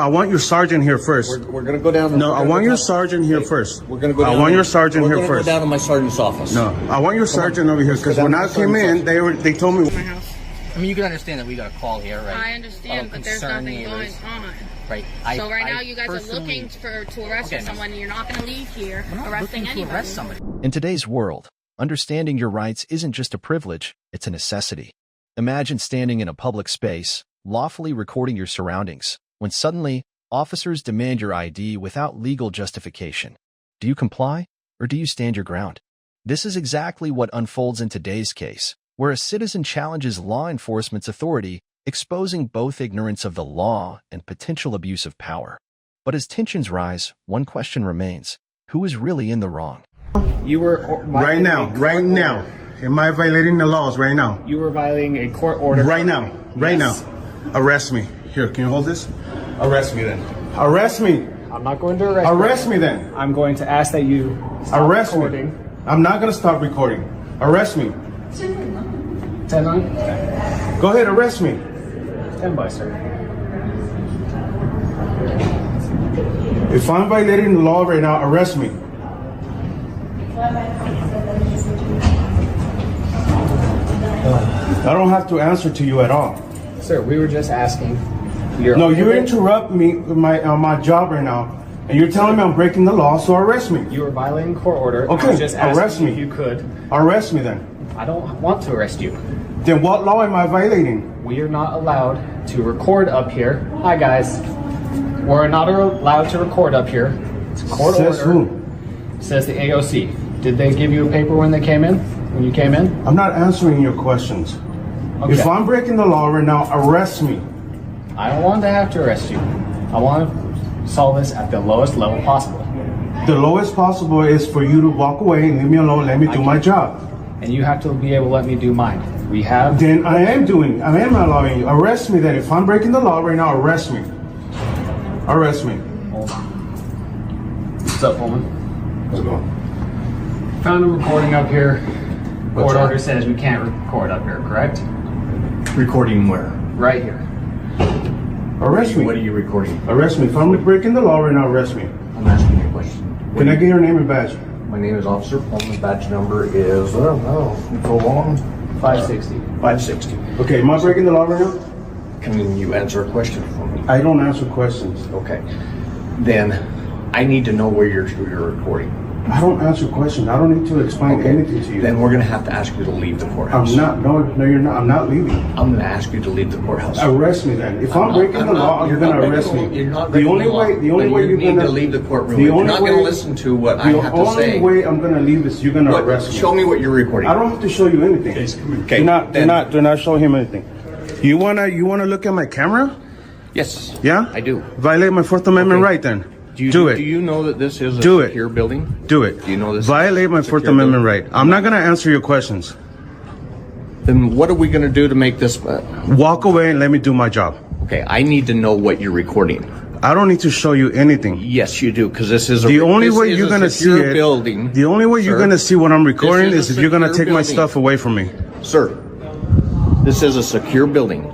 I want your sergeant here first. We're going to go down. No, I want your sergeant here first. We're going to go down. I want your sergeant here first. We're going first. to go down to my sergeant's office. No, I want your sergeant over here because when I came in, they told me. My house. I mean, you can understand that we got a call here, right? I understand, but there's nothing going on. Right. So right now you guys are looking to arrest someone, and you're not going to leave here arresting anybody. In today's world, understanding your rights isn't just a privilege, it's a necessity. Imagine standing in a public space, lawfully recording your surroundings, when suddenly, officers demand your ID without legal justification. Do you comply, or do you stand your ground? This is exactly what unfolds in today's case, where a citizen challenges law enforcement's authority, exposing both ignorance of the law and potential abuse of power. But as tensions rise, one question remains: who is really in the wrong? You were right now. Am I violating the laws right now? You were violating a court order. Right now. Arrest me. Here, can you hold this? Arrest me then. Arrest me. I'm not going to arrest you. Arrest me then. I'm going to ask that you stop recording. Me. I'm not going to stop recording. Arrest me. 10 on? Go ahead, arrest me. 10 by, sir. If I'm violating the law right now, arrest me. I don't have to answer to you at all. Sir, we were just asking. No, you interrupt me with my job right now, and you're telling me I'm breaking the law, so arrest me. You were violating court order. Okay, I was just asking arrest me. if you could. Arrest me then. I don't want to arrest you. Then what law am I violating? We are not allowed to record up here. Hi, guys. We're not allowed to record up here. It's a court Says order. who? Says the AOC. Did they give you a paper when they came in? When you came in? I'm not answering your questions. Okay. If I'm breaking the law right now, arrest me. I don't want to have to arrest you. I want to solve this at the lowest level possible. The lowest possible is for you to walk away and leave me alone, let me do my job. And you have to be able to let me do mine. We have... Then I am allowing you. Arrest me then. If I'm breaking the law right now, arrest me. Arrest me. Hold on. What's up, woman? Let's go. Found a recording up here. Court order says we can't record up here, correct? Recording where? Right here. Arrest me. What are you recording? Arrest me. If I'm breaking the law right now, arrest me. I'm asking you a question. Can I get your name and badge? My name is Officer Pullman. Badge number is, so long. 560. 560. Okay, am I breaking the law right now? Can you answer a question for me? I don't answer questions. Okay. Then I need to know where you're recording. I don't answer questions. I don't need to explain anything to you. Then we're going to have to ask you to leave the courthouse. I'm not. No, you're not. I'm not leaving. I'm going to ask you to leave the courthouse. Arrest me then. If I'm breaking the law, you're going to arrest me. You're not the only way you're going going to leave the courtroom. You're not going to listen to what I have to say. The only way I'm going to leave is you're going to arrest me. Show me what you're recording. I don't have to show you anything. Okay. Do not show him anything. You wanna look at my camera? Yes. Yeah? I do. Violate my Fourth Amendment right then. Do it. Do you know that this is a secure building? Do it. Do you know this? Violate my Fourth Amendment right. I'm not going to answer your questions. Then what are we going to do to make this? Walk away and let me do my job. Okay, I need to know what you're recording. I don't need to show you anything. Yes, you do, because this is the only way you're going to see it. Building. The only way you're going to see what I'm recording is if you're going to take my stuff away from me. Sir, this is a secure building.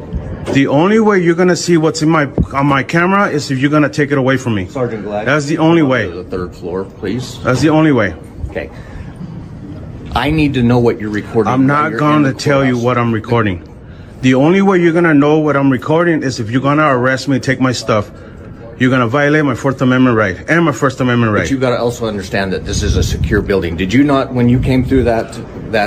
The only way you're gonna see what's on my camera is if you're gonna take it away from me. Sergeant Glad. That's the only way. To the third floor, please. That's the only way. Okay. I need to know what you're recording. I'm not gonna tell you what I'm recording. The only way you're gonna know what I'm recording is if you're gonna arrest me, take my stuff. You're gonna violate my Fourth Amendment right and my First Amendment right. But you gotta also understand that this is a secure building. Did you not, when you came through that?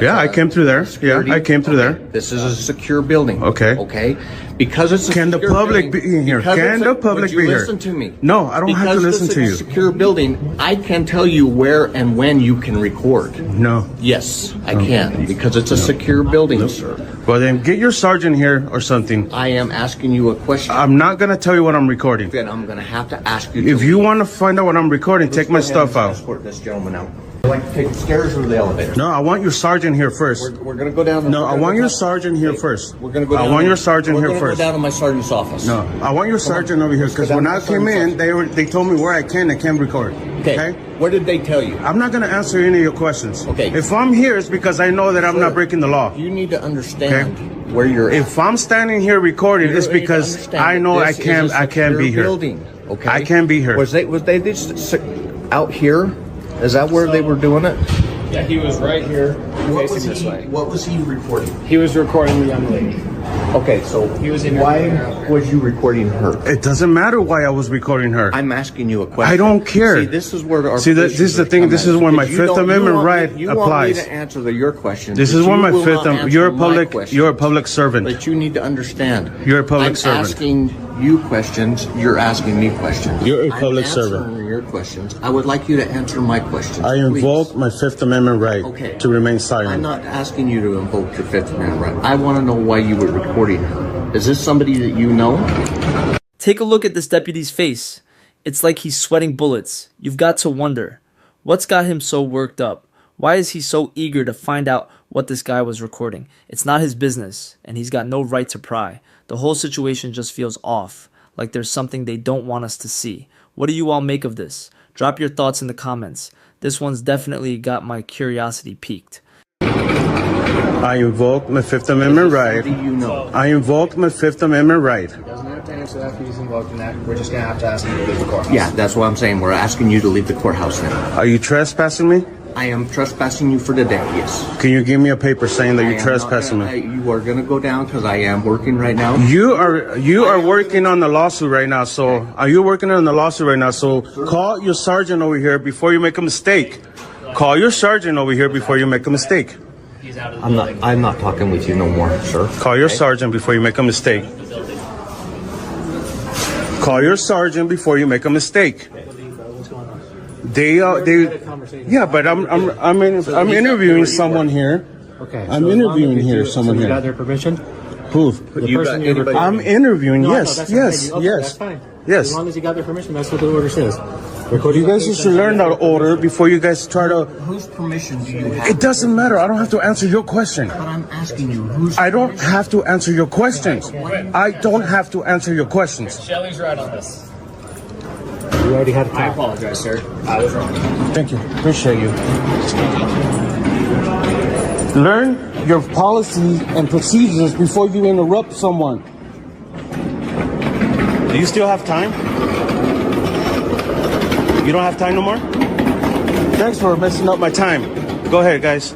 Yeah, I came through there. Security? Yeah, I came through there. This is a secure building. Okay. Okay. Because it's a Can the public be in here? Can the public be here? Listen to me. No, I don't have to listen to you. Because this is a secure building, I can tell you where and when you can record. No. Yes, I can, because it's a secure building, sir. Well, then get your sergeant here or something. I am asking you a question. I'm not gonna tell you what I'm recording. Then I'm gonna have to ask you. If you want to find out what I'm recording, take my stuff out. Escort this gentleman out. Would you like to take the stairs or the elevator? No, I want your sergeant here first. We're going to go down. No, I want your sergeant here first. We're going to go down. I want your sergeant here We're going first. to go down to my sergeant's office. No, I want your sergeant over here because when I came in, they told me where I can and can't record. Okay. What did they tell you? I'm not going to answer any of your questions. Okay. If I'm here, it's because I know that I'm not breaking the law. You need to understand where you're. If I'm standing here recording, it's because I know I can't be here. Building, okay. I can't be here. Was they just out here? Is that where they were doing it? Yeah, he was right here, facing this way. What was he recording? He was recording the young lady. Okay, so He was in why here. was you recording her? It doesn't matter why I was recording her. I'm asking you a question. I don't care. See, this is where our this is the thing. This is where my Fifth Amendment right applies. You want me to answer your question. This is where my Fifth Amendment. You're a public servant. But you need to understand. You're a public servant. I'm asking you questions. You're asking me questions. You're a public I'm servant. answering your questions. I would like you to answer my questions. I invoke my Fifth Amendment right to remain silent. I'm not asking you to invoke your Fifth Amendment right. I want to know why you were recording her. Is this somebody that you know? Take a look at this deputy's face. It's like he's sweating bullets. You've got to wonder, what's got him so worked up? Why is he so eager to find out what this guy was recording? It's not his business, and he's got no right to pry. The whole situation just feels off, like there's something they don't want us to see. What do you all make of this? Drop your thoughts in the comments. This one's definitely got my curiosity piqued. I invoke my Fifth Amendment right. You know. I invoke my Fifth Amendment right. He doesn't have to answer that if he's involved in that. We're just going to have to ask him to leave the courthouse. Yeah, that's what I'm saying. We're asking you to leave the courthouse now. Are you trespassing me? I am trespassing you for today, yes. Can you give me a paper saying that I you're am trespassing not gonna- me? You are going to go down because I am working right now. You are working on the lawsuit right now. So are you working on the lawsuit right now? So call your sergeant over here before you make a mistake. Call your sergeant over here before you make a mistake. He's out of the I'm not talking with you no more, sir. Call your sergeant before you make a mistake. Call your sergeant before you make a mistake. Yeah, but I'm interviewing someone here. Okay. I'm interviewing here someone You here. got their permission? Who? The person you're recording. I'm interviewing. Yes, that's yes, fine. Okay, yes. That's fine. Yes. As long as you got their permission, that's what the order says. You guys should learn that order before you guys try to. Whose permission do you have? It doesn't matter. I don't have to answer your question. But I'm asking you, whose I don't have to answer your questions. I don't have to answer your questions. Shelley's right on this. We already had a talk. I apologize, sir. I was wrong. Thank you. Appreciate you. Learn your policies and procedures before you interrupt someone. Do you still have time? You don't have time no more? Thanks for messing up my time. Go ahead, guys.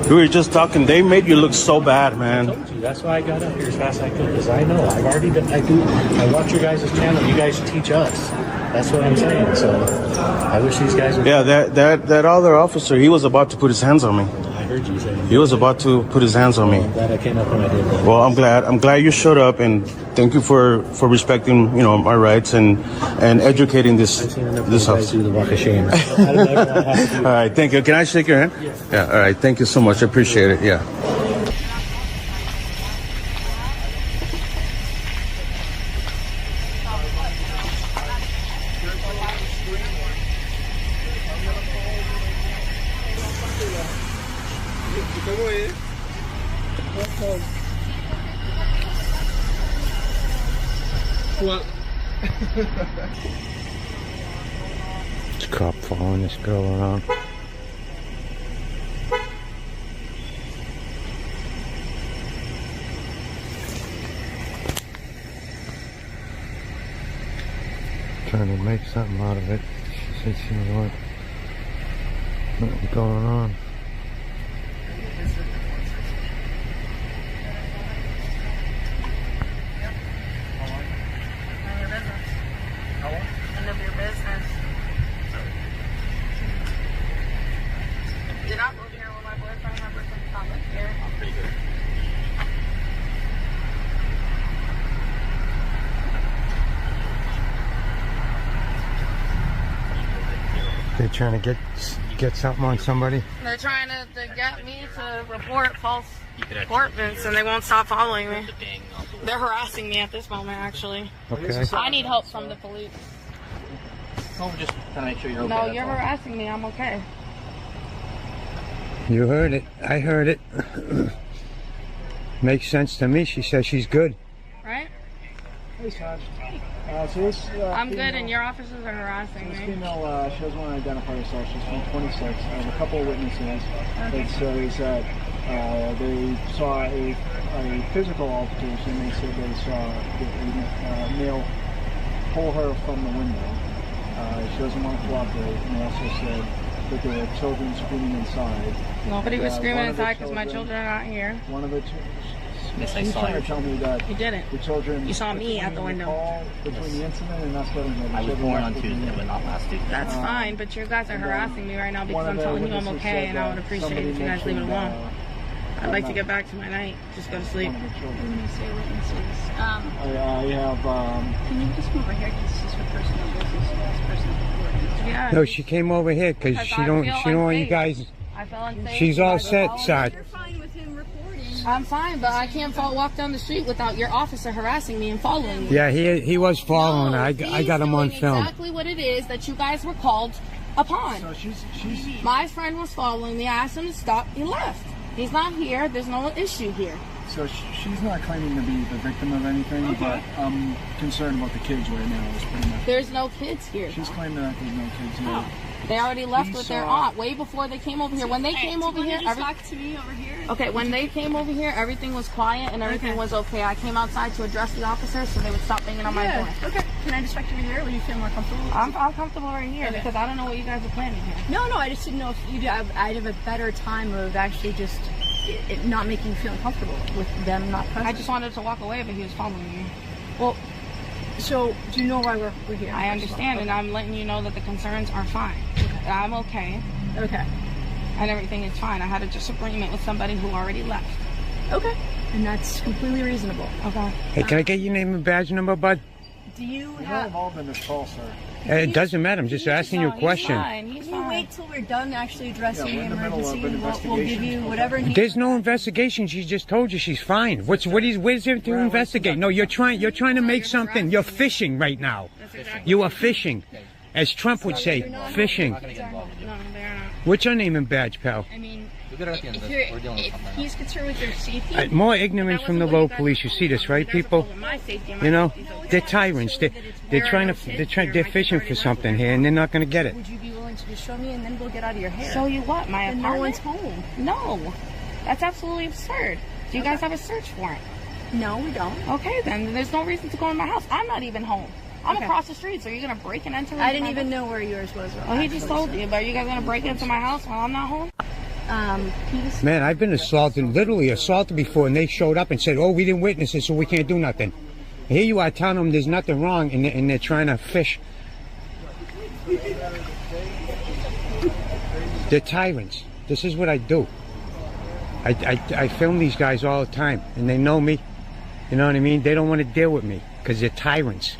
We were just talking. They made you look so bad, man. That's why I got up here as fast as I could, because I know I've already done. I watch your guys' channel. You guys teach us. That's what I'm saying. So I wish these guys would. Yeah, that other officer, he was about to put his hands on me. I heard you saying. He was about to put his hands on me. I'm glad I came up when I did. Well, I'm glad you showed up, and thank you for respecting my rights and educating this house. Do the walk of shame. I don't ever want to have to do All right, thank you. Can I shake your hand? Yeah. All right. Thank you so much. I appreciate it. Yeah. It's a cop following this girl around. Trying to make something out of it. She said she was like, nothing going on. End of your business. Did I move here with my boyfriend? My boyfriend's not living here. They're trying to get something on somebody. They're trying to get me to report false reportments, and they won't stop following me. They're harassing me at this moment, actually. Okay. I need help from the police. Oh, just to make sure you're okay. No, that's you're all. harassing me. I'm okay. You heard it. I heard it. Makes sense to me. She says she's good. Right? Hey, Sarge. I'm good, and your officers are harassing This me. female, she doesn't want to identify herself. She's from 26. I have a couple of witnesses that says They saw a physical altercation. They said they saw a male pull her from the window. She doesn't want to cooperate, and they also said that there were children screaming inside. Nobody was screaming inside because my children are not here. One of the Yes, I she's saw trying you. to tell me that You didn't. the children. You saw me at the window. Between the incident and us getting there, the I was children born on left Tuesday, but not last Tuesday. That's fine, but you guys are harassing me right now because I'm telling you I'm okay, and I would appreciate it if you guys leave it alone. I'd like to get back to my night. Just go to sleep. One of the children. When you say witnesses, I have. can you just come over here because this is for personal business, this personal important. Yeah. No, she came over here because she don't want you guys. I feel unsafe. She's all set, Sod. You're fine with him recording. I'm fine, but I can't walk down the street without your officer harassing me and following me. Yeah, he was following her. I He's got him on doing film. Exactly what it is that you guys were called upon. So she's. My friend was following me. I asked him to stop. He left. He's not here. There's no issue here. So she's not claiming to be the victim of anything, but I'm concerned about the kids right now. Is pretty much. There's no kids here. She's claiming that there's no kids here. They already left He with their saw- aunt way before they came over here. When they came over here, talk to me over here. okay. When they came over here, everything was quiet and everything was okay. I came outside to address the officers so they would stop banging on my door. Okay. Can I just talk to you here? Would you feel more comfortable? I'm comfortable right here because I don't know what you guys are planning here. No, I just didn't know if I'd have a better time of actually just it not making you feel uncomfortable with them not present. I just wanted to walk away, but he was following me. Well, so do you know why we're here? I understand, and I'm letting you know that the concerns are fine. I'm okay. Okay. And everything is fine. I had a disagreement with somebody who already left. Okay. And that's completely reasonable. Okay. Hey, can I get your name and badge number, bud? Do you You're not have? involved in this call, sir. It doesn't matter. I'm just asking you a question. Fine. He's Can you fine. wait till we're done actually addressing Yeah, we're in the the middle of emergency, an and we'll give you investigation. whatever needs. There's no investigation. She just told you she's fine. Where's there to investigate? No, you're trying to make something. You're fishing right now. You are fishing, as Trump would say, fishing. No, they're not. What's your name and badge, pal? I mean, We'll get it at the end of if, this. We're dealing with if something he's concerned with your safety, More ignorance from the low police. You see this, right, people? You know, they're tyrants. They're fishing for something here, and they're not going to get it. would you be willing to just show me, and then we'll get out of your hair? So you what? My and apartment? no one's home. No. That's absolutely absurd. Do you guys have a search warrant? No, we don't. Okay, then there's no reason to go in my house. I'm not even home. I'm Okay. across the street, so you're going to break and enter I didn't even know where yours was. Well, he just told you, but are you guys going to break into my house while I'm not home? He just, Man, I've been literally assaulted before, and they showed up and said, "Oh, we didn't witness it, so we can't do nothing." Here you are telling them there's nothing wrong, and they're trying to fish. They're tyrants. This is what I do. I film these guys all the time, and they know me. You know what I mean? They don't want to deal with me because they're tyrants.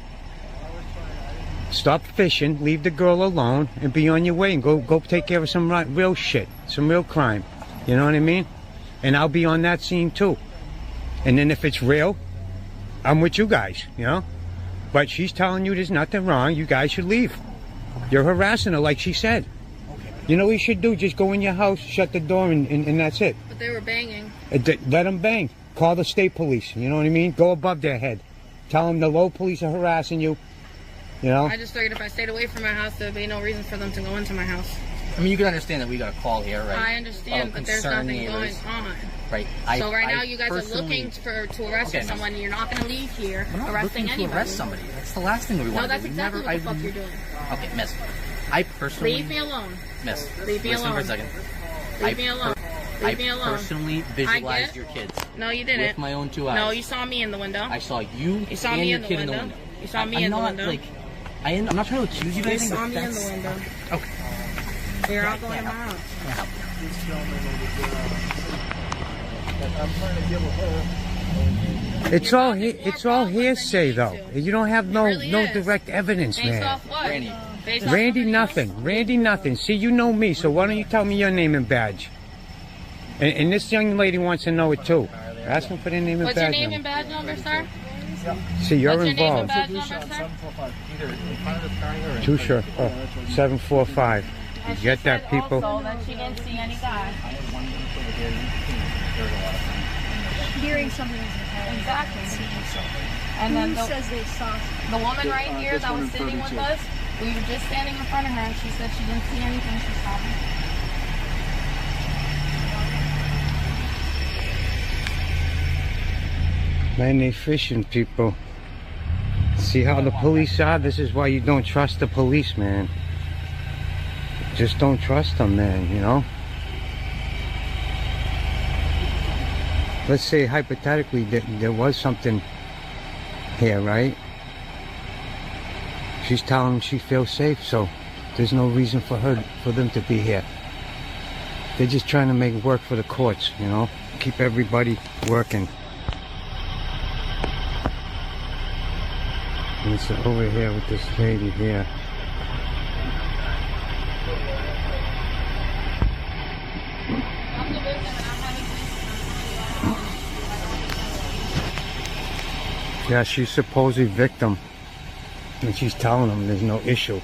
Stop fishing, leave the girl alone, and be on your way, and go take care of some real shit, some real crime. You know what I mean? And I'll be on that scene too. And then if it's real, I'm with you guys, you know? But she's telling you there's nothing wrong, you guys should leave. You're harassing her like she said. You know what you should do? Just go in your house, shut the door, and that's it. But they were banging. Let them bang. Call the state police, you know what I mean? Go above their head. Tell them the low police are harassing you. You know? I just figured if I stayed away from my house, there'd be no reason for them to go into my house. I mean, you can understand that we got a call here, right? I understand, but there's concerned nothing going neighbors. on. Right. So right now you guys are personally- looking to arrest Okay, someone, and you're not going to leave here I'm not arresting looking anybody. to arrest somebody. That's the last thing we want No, to that's do. exactly what the fuck you're doing. Okay, miss. I personally... Leave me alone. Miss. Leave me Listen alone. for a second. Leave me alone. Leave me alone. I personally visualized your kids. No, you didn't. With my own 2 eyes. No, you saw me in the window. I saw you, You saw and me your in the kid window. in the window. You saw me in the window. Like, I'm not trying to accuse you of You anything, saw but me in the that's... window. Okay. You're all going to my house. I'm trying to deal with her. It's all hearsay though. You don't have no really is. direct evidence, Based man. off what? Randy. Based off Randy somebody nothing. Randy nothing. See, you know me, so why don't you tell me your name and badge? And this young lady wants to know it too. Ask them for their name and What's your badge name number. and badge number, sir? See, you're What's your name and involved. badge number, sir? 745. Either in front of the car or Too sure. Oh, 745. You And she get that, said people? Also that she didn't see any guy. hearing something is important. Exactly. And And then who says they saw? the woman right here that was sitting with us, we were just standing in front of her, and she said she didn't see anything. She saw me. Man, they fishing, people. See how the police are? This is why you don't trust the police, man. Just don't trust them, man, you know? Let's say hypothetically that there was something here, right? She's telling them she feels safe, so there's no reason for them to be here. They're just trying to make work for the courts, you know? Keep everybody working. And it's over here with this lady here. Yeah, she's supposedly victim. And she's telling them there's no issue.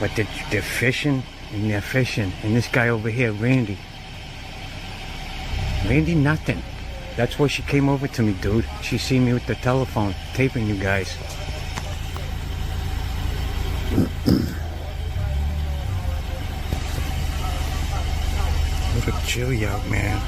But they're fishing and they're fishing. And this guy over here, Randy, nothing. That's why she came over to me, dude. She seen me with the telephone, taping you guys. What a chilly out, man.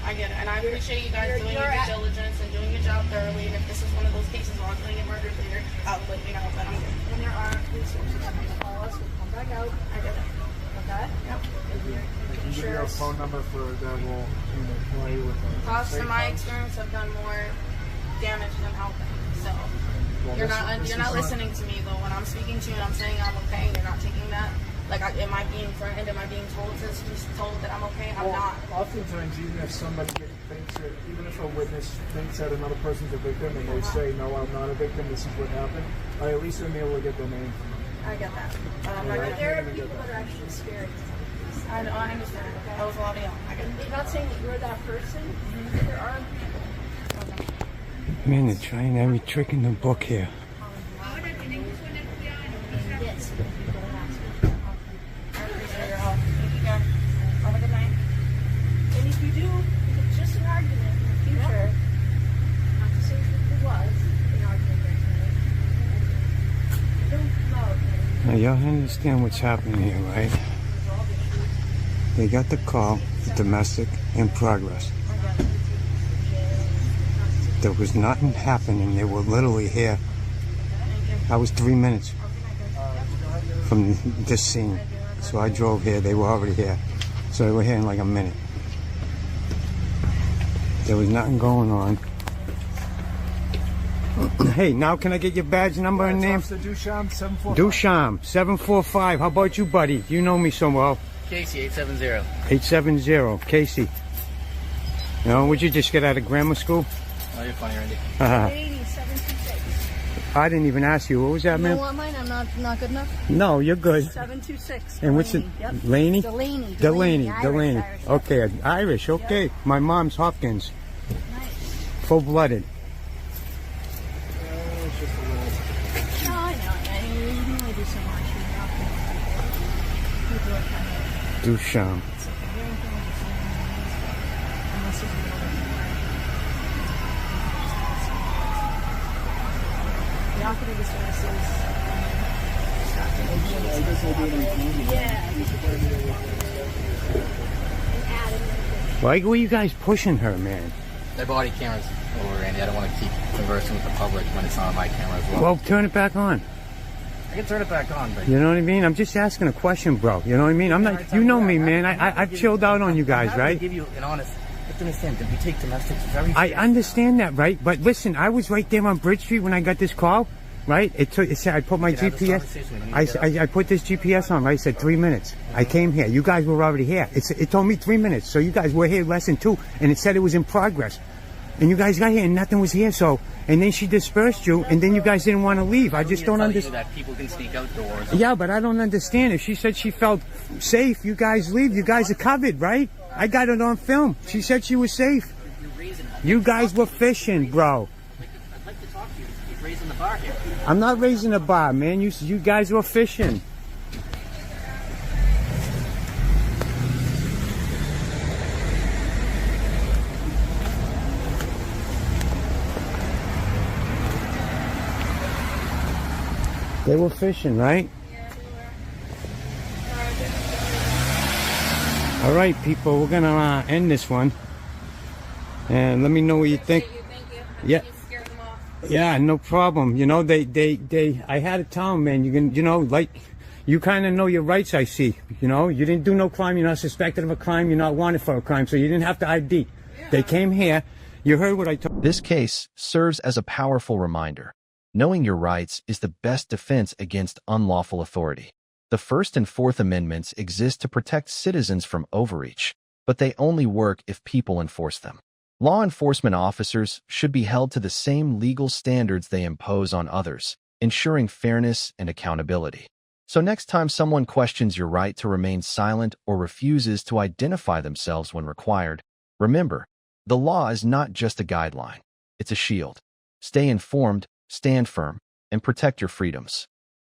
I get it, and I appreciate you guys doing your due diligence and doing your job thoroughly. And if this is one of those cases where I'm going to get murdered later, I'll let you know. But I'm good. When there are resources, you can call us. We'll come back out. I get it. Okay? Yep. Can you give your phone number for that will play with the Cops, in my experience, have done more damage than helping. So you're not listening to me though. When I'm speaking to you and I'm saying I'm okay, you're not taking that. Like, am I being threatened? Am I being told that I'm okay? I'm not. Oftentimes, even if somebody thinks that, even if a witness thinks that another person's a victim and they say, no, I'm not a victim, this is what happened, at least they're able to get their name from them. I get that. But I'm not gonna There are people that are actually scared. I understand. I was a lot of young. I get it. I'm not saying that you're that person. There are people. Man, they're trying every trick in the book here. Yes. Have a good night. And if you do, it's just an argument in the future, not to say that there was an argument there tonight. Don't know. Now, y'all understand what's happening here, right? They got the call, domestic in progress. There was nothing happening. They were literally here. I was 3 minutes from this scene. So I drove here. They were already here. So they were here in like a minute. There was nothing going on. Hey, now can I get your badge number and name? Dusham 745. Dusham 745. How about you, buddy? You know me so well. Casey 870. 870. Casey. You know, would you just get out of grammar school? Oh, you're funny, Randy. 726. I didn't even ask you. What was that, You man? don't want mine? I'm not good enough? No, you're good. 726. And what's it? Yep. Laney? Delaney. Delaney. Irish. Okay, Irish. Okay. Yep. My mom's Hopkins. Nice. Full-blooded. It's just a little. No, I know. I mean, you can only do so much. People are kind of... Dusham. It's like a very thing with the same unless there's a little bit more. The operating services. Why were you guys pushing her, man? They're body cameras over, Randy. I don't want to keep conversing with the public when it's on my camera as well. Well, turn it back on. I can turn it back on, but... You know what I mean? I'm just asking a question, bro. You know what I mean? I'm not. You know me, man. I've chilled out on you guys, I'm right? give you an honest... have to understand that we take domestics very I seriously. understand that, right? But listen, I was right there on Bridge Street when I got this call, right? It said I put my We can have this GPS. conversation when you get up. I put this GPS on, right? It said 3 minutes. I came here. You guys were already here. It told me 3 minutes, so you guys were here less than 2, and it said it was in progress. And you guys got here and nothing was here, so, and then she dispersed you, and then you guys didn't want to leave. I just don't understand. That people can sneak outdoors. Yeah, but I don't understand. If she said she felt safe, you guys leave. You guys are covered, right? I got it on film. She said she was safe. You guys were fishing, bro. I'd like to talk to you. Keep raising the bar here. I'm not raising a bar, man. You guys were fishing. They were fishing, right? All right, people, we're gonna end this one, and let me know what you think. Yeah, yeah, no problem. You know, I had to tell them, man. You kind of know your rights. I see. You know, you didn't do no crime. You're not suspected of a crime. You're not wanted for a crime, so you didn't have to ID. They came here. You heard what I told. This case serves as a powerful reminder. Knowing your rights is the best defense against unlawful authority. The First and Fourth Amendments exist to protect citizens from overreach, but they only work if people enforce them. Law enforcement officers should be held to the same legal standards they impose on others, ensuring fairness and accountability. So next time someone questions your right to remain silent or refuses to identify themselves when required, remember, the law is not just a guideline, it's a shield. Stay informed, stand firm, and protect your freedoms.